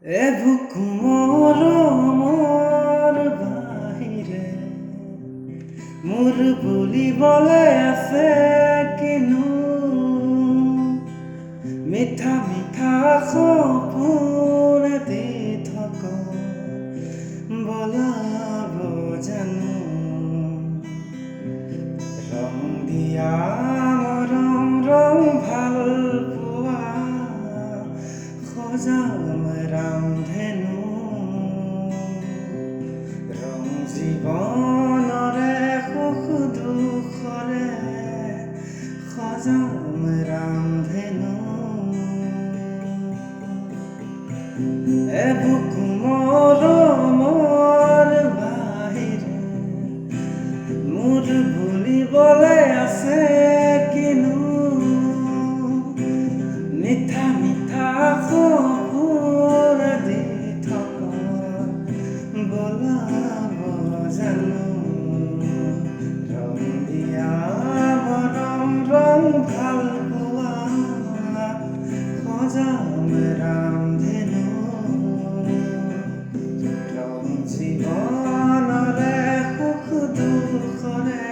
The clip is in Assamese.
এ বুক মৰমৰ বাহিৰে মোৰ বুলিবলে আছে কিনো মিঠা মিঠা সপোন দি থক বলাব জানো ৰং দিয়া মৰম ৰং ভাল পোৱা সজাম ৰামধেনু ৰং জীৱনৰে সুখ দুখৰে সজাম ৰামধেনু এবুক মৰমৰ বাহিৰে মোৰ বুলিবলে আছে কিনো মিঠা মিঠা সপোন দি থকা বলাব জানো ৰং দিয়া মৰম ৰং ভাল পোৱা সজাম ৰামধেনু ৰং জীৱনৰে সুখ দুখৰে